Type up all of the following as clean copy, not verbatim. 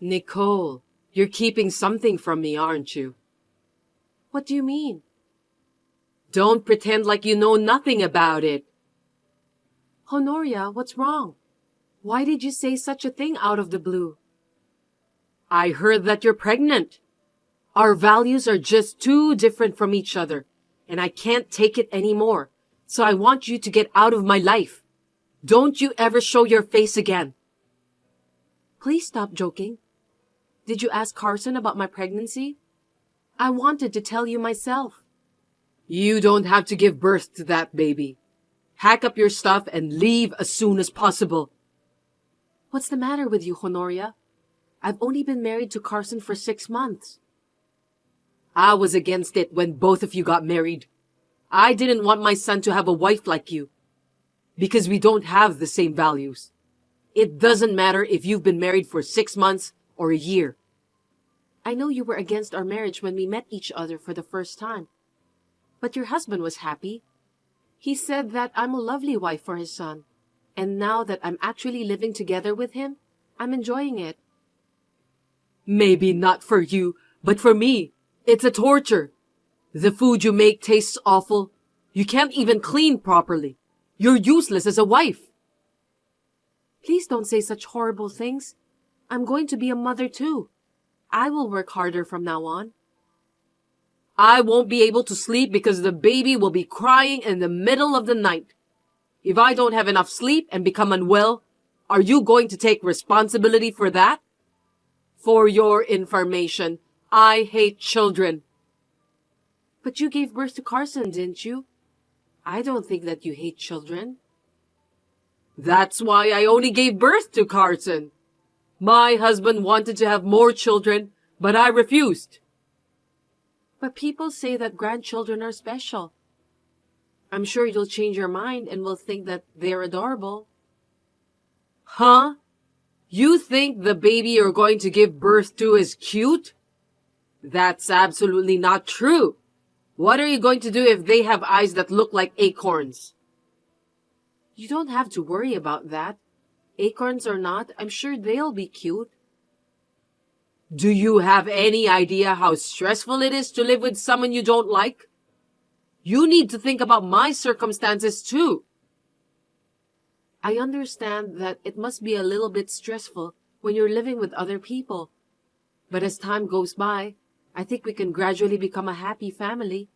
Nicole, you're keeping something from me, aren't you? What do you mean? Don't pretend like you know nothing about it. Honoria, what's wrong? Why did you say such a thing out of the blue? I heard that you're pregnant. Our values are just too different from each other, and I can't take it anymore. So I want you to get out of my life. Don't you ever show your face again. Please stop joking. Did you ask Carson about my pregnancy? I wanted to tell you myself. You don't have to give birth to that baby. Pack up your stuff and leave as soon as possible. What's the matter with you, Honoria? I've only been married to Carson for 6 months. I was against it when both of you got married. I didn't want my son to have a wife like you. Because we don't have the same values. It doesn't matter if you've been married for 6 months or a year. I know you were against our marriage when we met each other for the first time. But your husband was happy. He said that I'm a lovely wife for his son. And now that I'm actually living together with him, I'm enjoying it. Maybe not for you, but for me, it's a torture. The food you make tastes awful. You can't even clean properly. You're useless as a wife. Please don't say such horrible things. I'm going to be a mother too. I will work harder from now on. I won't be able to sleep because the baby will be crying in the middle of the night. If I don't have enough sleep and become unwell, are you going to take responsibility for that? For your information, I hate children. But you gave birth to Carson, didn't you? I don't think that you hate children. That's why I only gave birth to Carson. My husband wanted to have more children, but I refused. But people say that grandchildren are special. I'm sure you'll change your mind and will think that they're adorable. Huh? You think the baby you're going to give birth to is cute? That's absolutely not true. What are you going to do if they have eyes that look like acorns? You don't have to worry about that. Acorns or not, I'm sure they'll be cute. Do you have any idea how stressful it is to live with someone you don't like? You need to think about my circumstances too. I understand that it must be a little bit stressful when you're living with other people. But as time goes by, I think we can gradually become a happy family.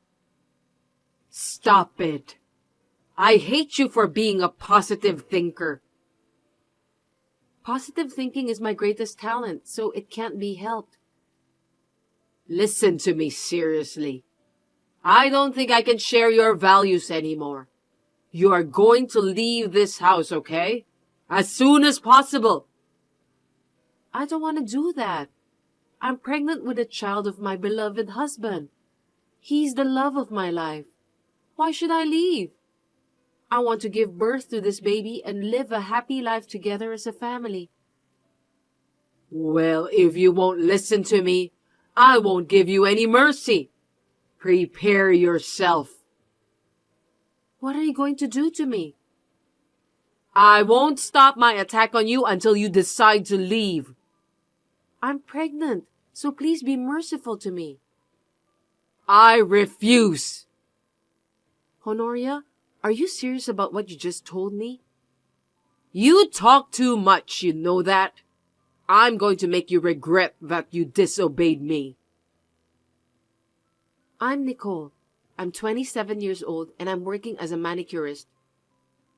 Stop it. I hate you for being a positive thinker. Positive thinking is my greatest talent, so it can't be helped. Listen to me seriously. I don't think I can share your values anymore. You are going to leave this house, okay? As soon as possible. I don't want to do that. I'm pregnant with a child of my beloved husband. He's the love of my life. Why should I leave? I want to give birth to this baby and live a happy life together as a family. Well, if you won't listen to me, I won't give you any mercy. Prepare yourself. What are you going to do to me? I won't stop my attack on you until you decide to leave. I'm pregnant, so please be merciful to me. I refuse. Honoria, are you serious about what you just told me? You talk too much, you know that? I'm going to make you regret that you disobeyed me. I'm Nicole. I'm 27 years old and I'm working as a manicurist.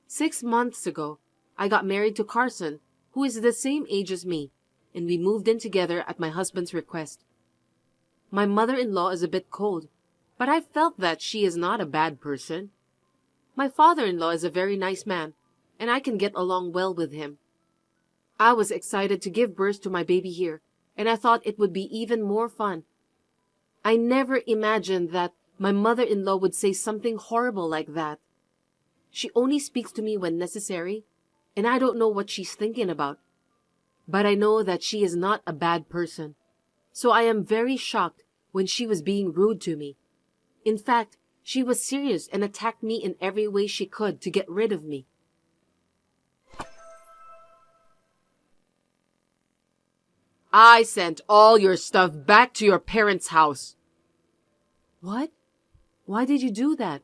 6 months ago, I got married to Carson, who is the same age as me, and we moved in together at my husband's request. My mother-in-law is a bit cold, but I felt that she is not a bad person. My father-in-law is a very nice man, and I can get along well with him. I was excited to give birth to my baby here, and I thought it would be even more fun. I never imagined that my mother-in-law would say something horrible like that. She only speaks to me when necessary, and I don't know what she's thinking about. But I know that she is not a bad person, so I am very shocked when she was being rude to me. In fact, she was serious and attacked me in every way she could to get rid of me. I sent all your stuff back to your parents' house. What? Why did you do that?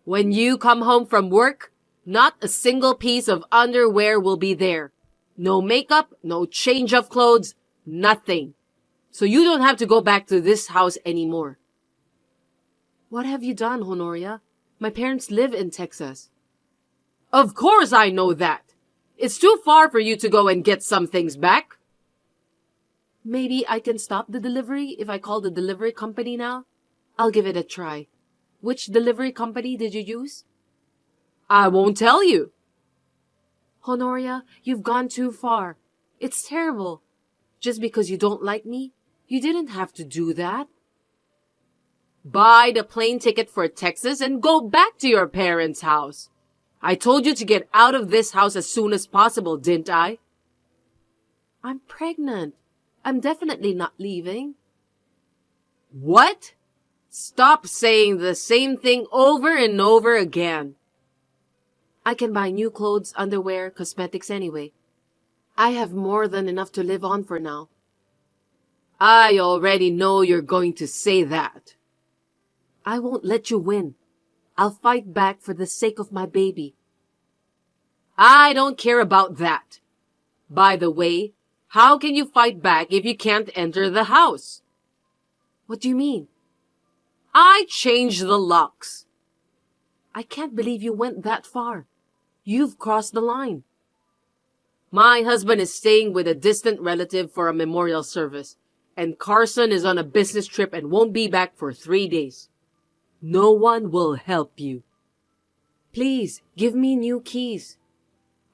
When you come home from work, not a single piece of underwear will be there. No makeup, no change of clothes, nothing. So you don't have to go back to this house anymore. What have you done, Honoria? My parents live in Texas. Of course I know that. It's too far for you to go and get some things back. Maybe I can stop the delivery if I call the delivery company now? I'll give it a try. Which delivery company did you use? I won't tell you. Honoria, you've gone too far. It's terrible. Just because you don't like me, you didn't have to do that. Buy the plane ticket for Texas and go back to your parents' house. I told you to get out of this house as soon as possible, didn't I? I'm pregnant. I'm definitely not leaving. What? Stop saying the same thing over and over again. I can buy new clothes, underwear, cosmetics anyway. I have more than enough to live on for now. I already know you're going to say that. I won't let you win. I'll fight back for the sake of my baby. I don't care about that. By the way, how can you fight back if you can't enter the house? What do you mean? I changed the locks. I can't believe you went that far. You've crossed the line. My husband is staying with a distant relative for a memorial service, and Carson is on a business trip and won't be back for 3 days. No one will help you. Please, give me new keys.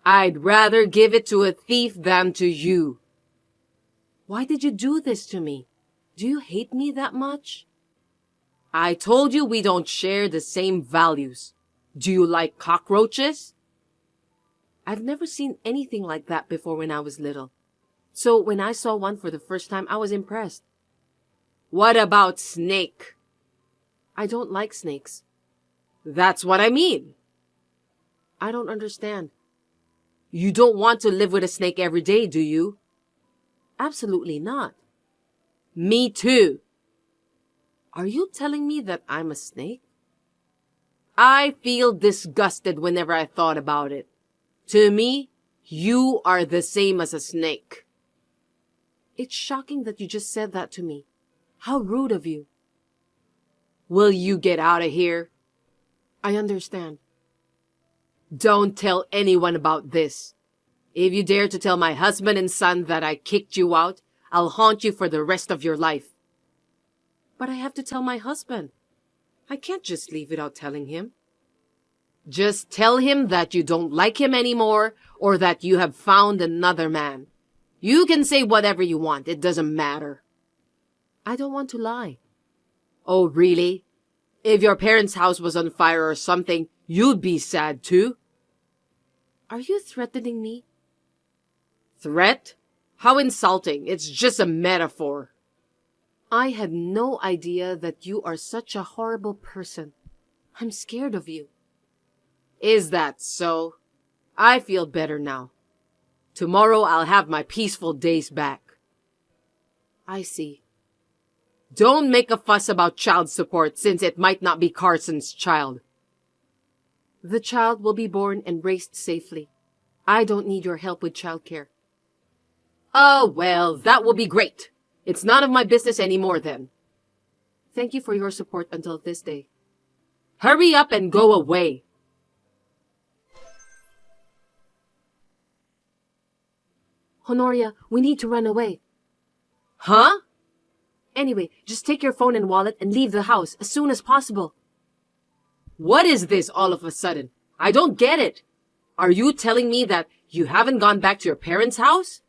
I'd rather give it to a thief than to you. Why did you do this to me? Do you hate me that much? I told you we don't share the same values. Do you like cockroaches? I've never seen anything like that before when I was little. So when I saw one for the first time, I was impressed. What about snake? I don't like snakes. That's what I mean. I don't understand. You don't want to live with a snake every day, do you? Absolutely not. Me too. Are you telling me that I'm a snake? I feel disgusted whenever I thought about it. To me, you are the same as a snake. It's shocking that you just said that to me. How rude of you. Will you get out of here? I understand. Don't tell anyone about this. If you dare to tell my husband and son that I kicked you out, I'll haunt you for the rest of your life. But I have to tell my husband. I can't just leave without telling him. Just tell him that you don't like him anymore or that you have found another man. You can say whatever you want. It doesn't matter. I don't want to lie. Oh, really? If your parents' house was on fire or something, you'd be sad too. Are you threatening me? Threat? How insulting. It's just a metaphor. I had no idea that you are such a horrible person. I'm scared of you. Is that so? I feel better now. Tomorrow I'll have my peaceful days back. I see. Don't make a fuss about child support since it might not be Carson's child. The child will be born and raised safely. I don't need your help with childcare. Oh, well, that will be great. It's none of my business anymore then. Thank you for your support until this day. Hurry up and go away. Honoria, we need to run away. Huh? Anyway, just take your phone and wallet and leave the house as soon as possible. What is this all of a sudden? I don't get it. Are you telling me that you haven't gone back to your parents' house?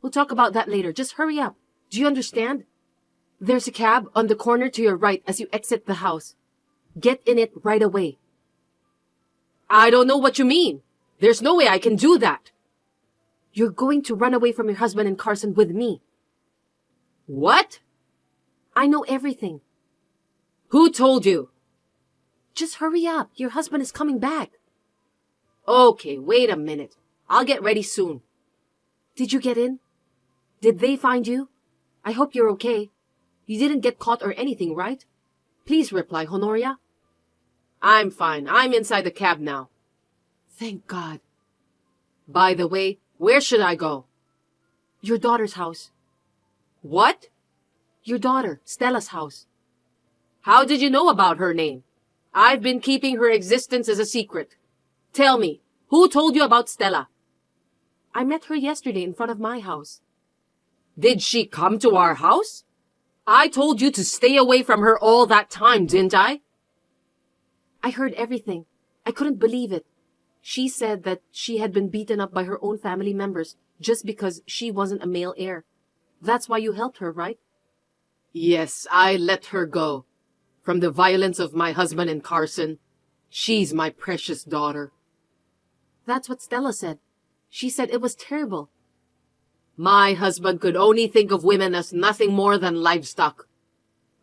We'll talk about that later. Just hurry up. Do you understand? There's a cab on the corner to your right as you exit the house. Get in it right away. I don't know what you mean. There's no way I can do that. You're going to run away from your husband and Carson with me. What? I know everything. Who told you? Just hurry up. Your husband is coming back. Okay, wait a minute. I'll get ready soon. Did you get in? Did they find you? I hope you're okay. You didn't get caught or anything, right? Please reply, Honoria. I'm fine. I'm inside the cab now. Thank God. By the way, where should I go? Your daughter's house. What? Your daughter, Stella's house. How did you know about her name? I've been keeping her existence as a secret. Tell me, who told you about Stella? I met her yesterday in front of my house. Did she come to our house? I told you to stay away from her all that time, didn't I? I heard everything. I couldn't believe it. She said that she had been beaten up by her own family members just because she wasn't a male heir. That's why you helped her, right? Yes, I let her go. From the violence of my husband and Carson. She's my precious daughter. That's what Stella said. She said it was terrible. My husband could only think of women as nothing more than livestock.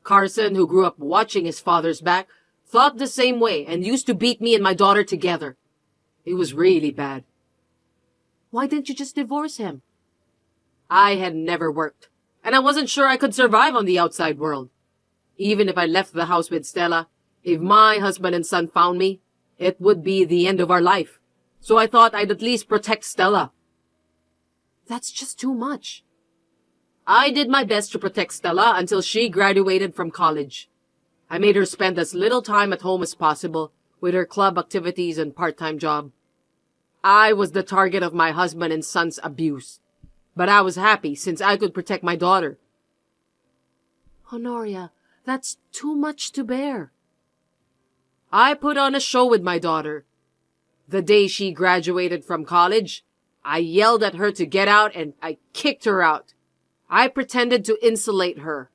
Carson, who grew up watching his father's back, thought the same way and used to beat me and my daughter together. It was really bad. Why didn't you just divorce him? I had never worked, and I wasn't sure I could survive on the outside world. Even if I left the house with Stella, if my husband and son found me, it would be the end of our life. So I thought I'd at least protect Stella. That's just too much. I did my best to protect Stella until she graduated from college. I made her spend as little time at home as possible with her club activities and part-time job. I was the target of my husband and son's abuse, but I was happy since I could protect my daughter. Honoria, that's too much to bear. I put on a show with my daughter. The day she graduated from college, I yelled at her to get out and I kicked her out. I pretended to insulate her.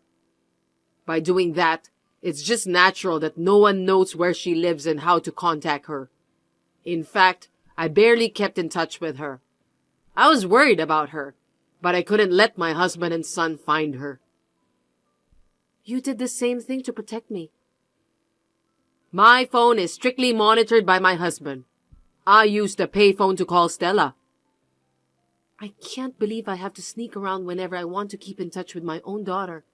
By doing that, it's just natural that no one knows where she lives and how to contact her. In fact, I barely kept in touch with her. I was worried about her, but I couldn't let my husband and son find her. You did the same thing to protect me. My phone is strictly monitored by my husband. I used a payphone to call Stella. I can't believe I have to sneak around whenever I want to keep in touch with my own daughter.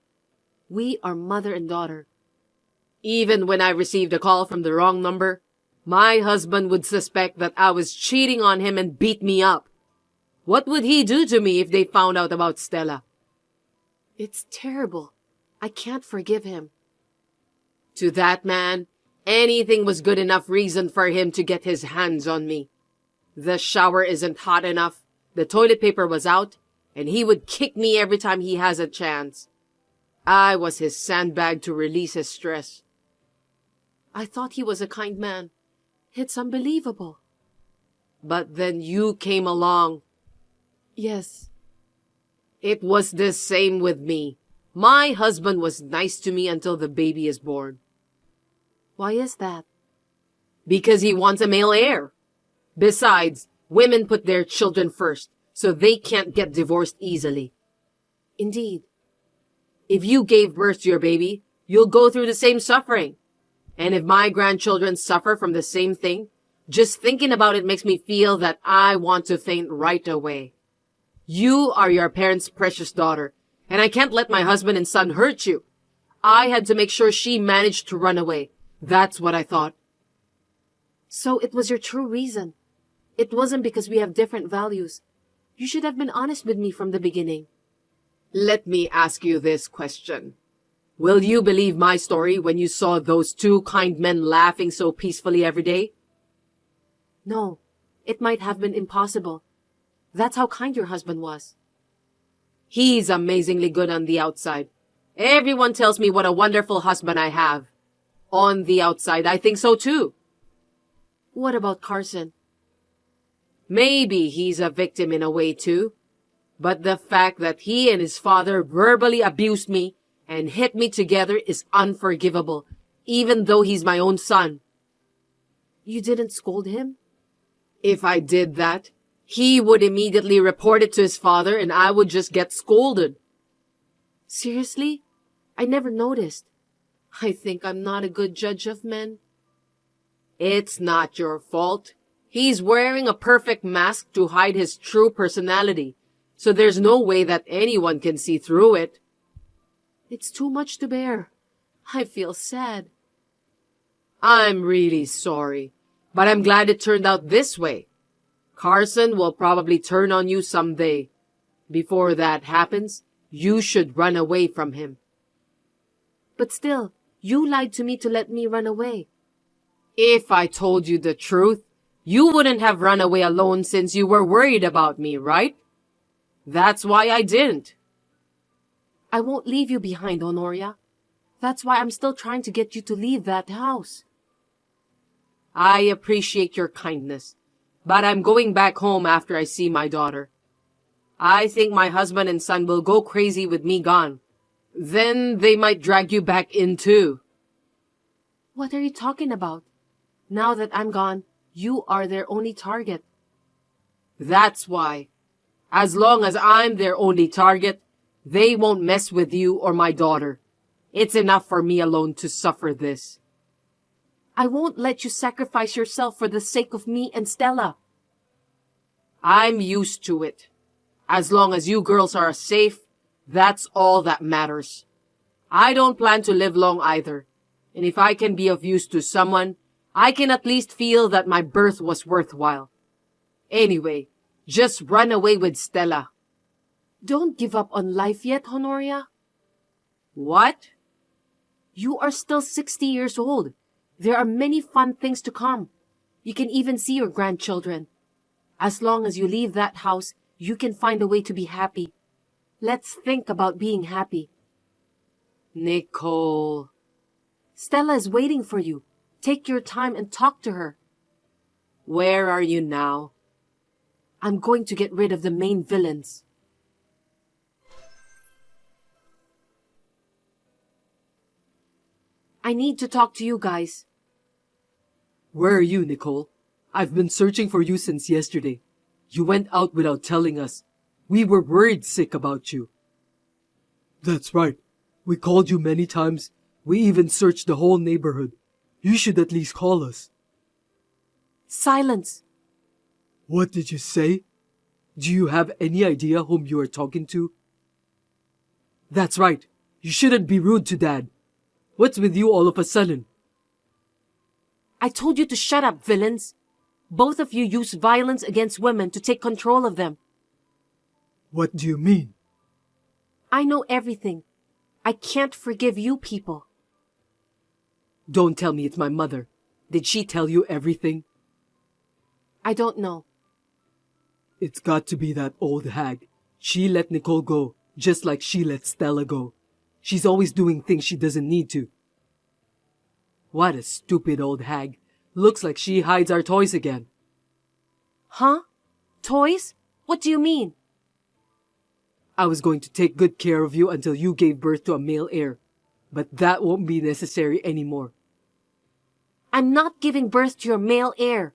We are mother and daughter. Even when I received a call from the wrong number, my husband would suspect that I was cheating on him and beat me up. What would he do to me if they found out about Stella? It's terrible. I can't forgive him. To that man, anything was good enough reason for him to get his hands on me. The shower isn't hot enough, the toilet paper was out, and he would kick me every time he has a chance. I was his sandbag to release his stress. I thought he was a kind man. It's unbelievable. But then you came along. Yes. It was the same with me. My husband was nice to me until the baby is born. Why is that? Because he wants a male heir. Besides, women put their children first, so they can't get divorced easily. Indeed. If you gave birth to your baby, you'll go through the same suffering. And if my grandchildren suffer from the same thing, just thinking about it makes me feel that I want to faint right away. You are your parents' precious daughter, and I can't let my husband and son hurt you. I had to make sure she managed to run away. That's what I thought. So it was your true reason. It wasn't because we have different values. You should have been honest with me from the beginning. Let me ask you this question. Will you believe my story when you saw those two kind men laughing so peacefully every day? No, it might have been impossible. That's how kind your husband was. He's amazingly good on the outside. Everyone tells me what a wonderful husband I have. On the outside, I think so too. What about Carson? Maybe he's a victim in a way too. But the fact that he and his father verbally abused me and hit me together is unforgivable, even though he's my own son. You didn't scold him? If I did that, he would immediately report it to his father and I would just get scolded. Seriously? I never noticed. I think I'm not a good judge of men. It's not your fault. He's wearing a perfect mask to hide his true personality. so there's no way that anyone can see through it. It's too much to bear. I feel sad. I'm really sorry, but I'm glad it turned out this way. Carson will probably turn on you someday. Before that happens, you should run away from him. But still, you lied to me to let me run away. If I told you the truth, you wouldn't have run away alone since you were worried about me, right? That's why I didn't. I won't leave you behind, Honoria. That's why I'm still trying to get you to leave that house. I appreciate your kindness, but I'm going back home after I see my daughter. I think my husband and son will go crazy with me gone. Then they might drag you back in too. What are you talking about? Now that I'm gone, you are their only target. That's why. As long as I'm their only target, they won't mess with you or my daughter. It's enough for me alone to suffer this. I won't let you sacrifice yourself for the sake of me and Stella. I'm used to it. As long as you girls are safe, that's all that matters. I don't plan to live long either. And if I can be of use to someone, I can at least feel that my birth was worthwhile. Anyway, just run away with Stella. Don't give up on life yet, Honoria. What? You are still 60 years old. There are many fun things to come. You can even see your grandchildren. As long as you leave that house, you can find a way to be happy. Let's think about being happy. Nicole. Stella is waiting for you. Take your time and talk to her. Where are you now? I'm going to get rid of the main villains. I need to talk to you guys. Where are you, Nicole? I've been searching for you since yesterday. You went out without telling us. We were worried sick about you. That's right. We called you many times. We even searched the whole neighborhood. You should at least call us. Silence. What did you say? Do you have any idea whom you are talking to? That's right. You shouldn't be rude to Dad. What's with you all of a sudden? I told you to shut up, villains. Both of you use violence against women to take control of them. What do you mean? I know everything. I can't forgive you people. Don't tell me it's my mother. Did she tell you everything? I don't know. It's got to be that old hag. She let Nicole go, just like she let Stella go. She's always doing things she doesn't need to. What a stupid old hag. Looks like she hides our toys again. Huh? Toys? What do you mean? I was going to take good care of you until you gave birth to a male heir. But that won't be necessary anymore. I'm not giving birth to your male heir.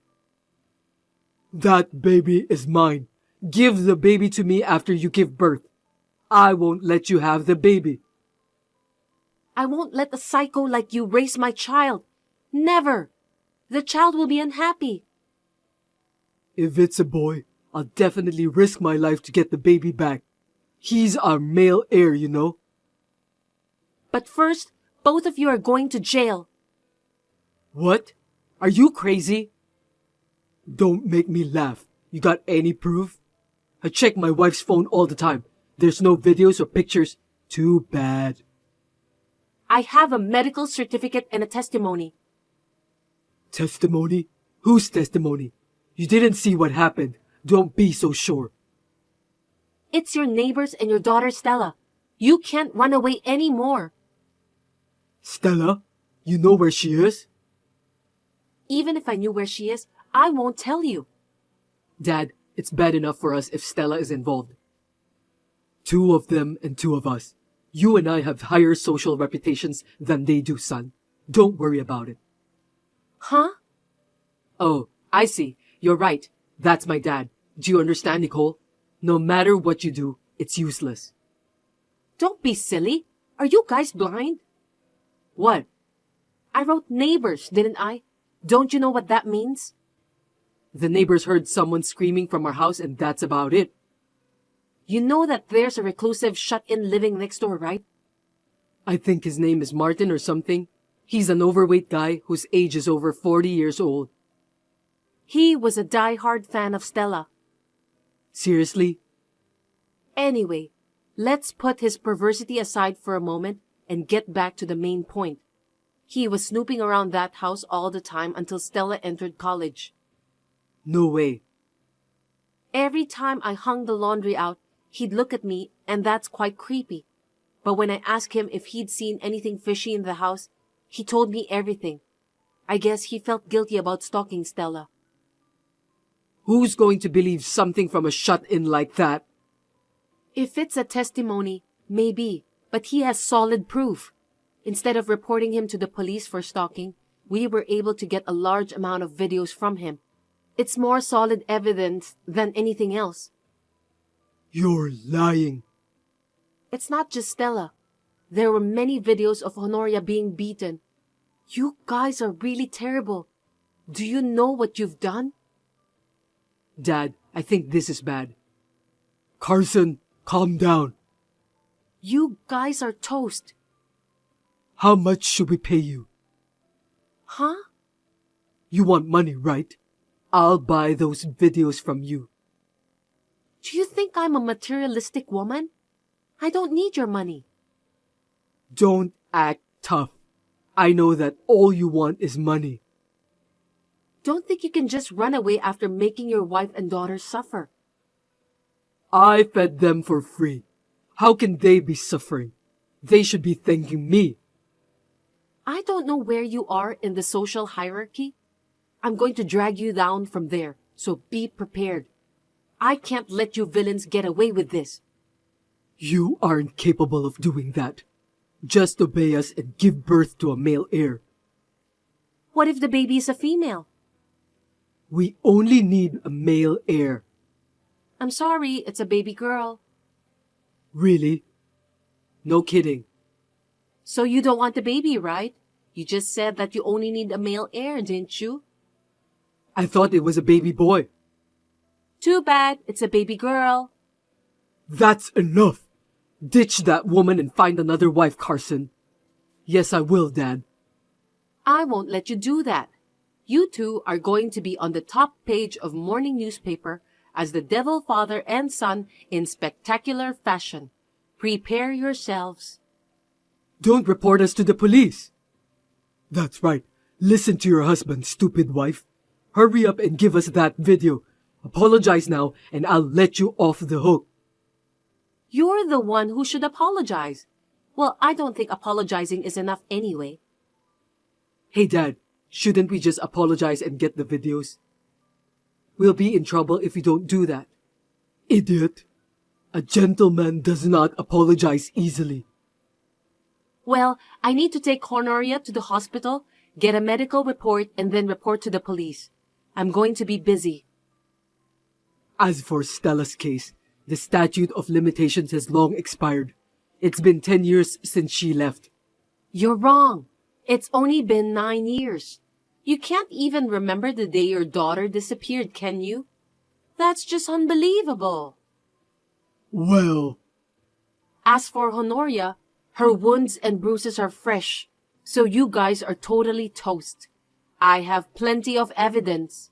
That baby is mine. Give the baby to me after you give birth. I won't let you have the baby. I won't let a psycho like you raise my child. Never. The child will be unhappy. If it's a boy, I'll definitely risk my life to get the baby back. He's our male heir, you know. But first, both of you are going to jail. What? Are you crazy? Don't make me laugh. You got any proof? I check my wife's phone all the time. There's no videos or pictures. Too bad. I have a medical certificate and a testimony. Testimony? Whose testimony? You didn't see what happened. Don't be so sure. It's your neighbors and your daughter Stella. You can't run away anymore. Stella? You know where she is? Even if I knew where she is, I won't tell you. Dad, it's bad enough for us if Stella is involved. Two of them and two of us. You and I have higher social reputations than they do, son. Don't worry about it. Huh? Oh, I see. You're right. That's my dad. Do you understand, Nicole? No matter what you do, it's useless. Don't be silly. Are you guys blind? What? I wrote neighbors, didn't I? Don't you know what that means? The neighbors heard someone screaming from our house and that's about it. You know that there's a reclusive shut-in living next door, right? I think his name is Martin or something. He's an overweight guy whose age is over 40 years old. He was a die-hard fan of Stella. Seriously? Anyway, let's put his perversity aside for a moment and get back to the main point. He was snooping around that house all the time until Stella entered college. No way. Every time I hung the laundry out, he'd look at me, and that's quite creepy. But when I asked him if he'd seen anything fishy in the house, he told me everything. I guess he felt guilty about stalking Stella. Who's going to believe something from a shut-in like that? If it's a testimony, maybe, but he has solid proof. Instead of reporting him to the police for stalking, we were able to get a large amount of videos from him. It's more solid evidence than anything else. You're lying. It's not just Stella. There were many videos of Honoria being beaten. You guys are really terrible. Do you know what you've done? Dad, I think this is bad. Carson, calm down. You guys are toast. How much should we pay you? Huh? You want money, right? I'll buy those videos from you. Do you think I'm a materialistic woman? I don't need your money. Don't act tough. I know that all you want is money. Don't think you can just run away after making your wife and daughter suffer. I fed them for free. How can they be suffering? They should be thanking me. I don't know where you are in the social hierarchy. I'm going to drag you down from there, so be prepared. I can't let you villains get away with this. You aren't capable of doing that. Just obey us and give birth to a male heir. What if the baby is a female? We only need a male heir. I'm sorry, it's a baby girl. Really? No kidding. So you don't want the baby, right? You just said that you only need a male heir, didn't you? I thought it was a baby boy. Too bad, it's a baby girl. That's enough. Ditch that woman and find another wife, Carson. Yes, I will, Dad. I won't let you do that. You two are going to be on the top page of morning newspaper as the devil father and son in spectacular fashion. Prepare yourselves. Don't report us to the police. That's right. Listen to your husband, stupid wife. Hurry up and give us that video. Apologize now and I'll let you off the hook. You're the one who should apologize. Well, I don't think apologizing is enough anyway. Hey, Dad, shouldn't we just apologize and get the videos? We'll be in trouble if we don't do that. Idiot. A gentleman does not apologize easily. Well, I need to take Honoria to the hospital, get a medical report, and then report to the police. I'm going to be busy. As for Stella's case, the statute of limitations has long expired. It's been 10 years since she left. You're wrong. It's only been 9 years. You can't even remember the day your daughter disappeared, can you? That's just unbelievable. Well, As for Honoria, her wounds and bruises are fresh, so you guys are totally toast. I have plenty of evidence.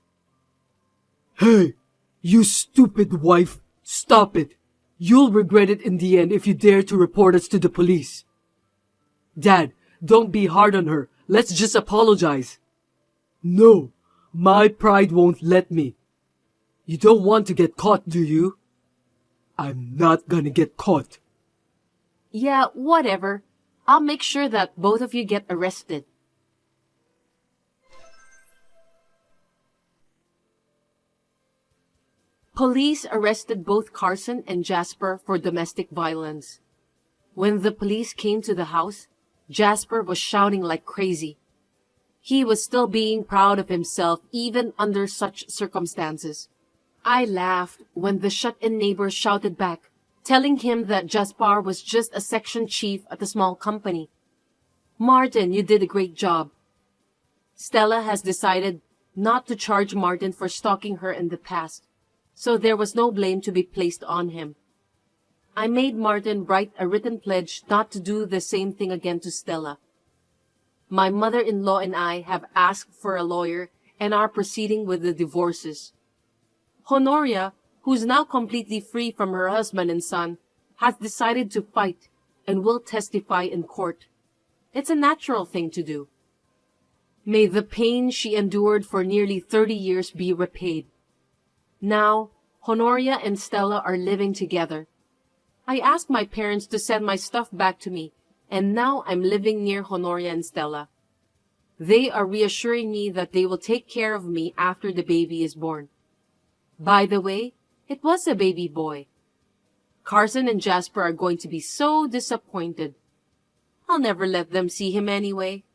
hey, you stupid wife, stop it. You'll regret it in the end if you dare to report us to the police. Dad, don't be hard on her. Let's just apologize. No, my pride won't let me. You don't want to get caught, do you? I'm not gonna get caught. Yeah, whatever. I'll make sure that both of you get arrested. Police arrested both Carson and Jasper for domestic violence. When the police came to the house, Jasper was shouting like crazy. He was still being proud of himself even under such circumstances. I laughed when the shut-in neighbor shouted back, telling him that Jasper was just a section chief at a small company. Martin, you did a great job. Stella has decided not to charge Martin for stalking her in the past, so there was no blame to be placed on him. I made Martin write a written pledge not to do the same thing again to Stella. My mother-in-law and I have asked for a lawyer and are proceeding with the divorces. Honoria, who's now completely free from her husband and son, has decided to fight and will testify in court. It's a natural thing to do. May the pain she endured for nearly 30 years be repaid. Now, Honoria and Stella are living together. I asked my parents to send my stuff back to me, and now I'm living near Honoria and Stella. They are reassuring me that they will take care of me after the baby is born. By the way, it was a baby boy. Carson and Jasper are going to be so disappointed. I'll never let them see him anyway.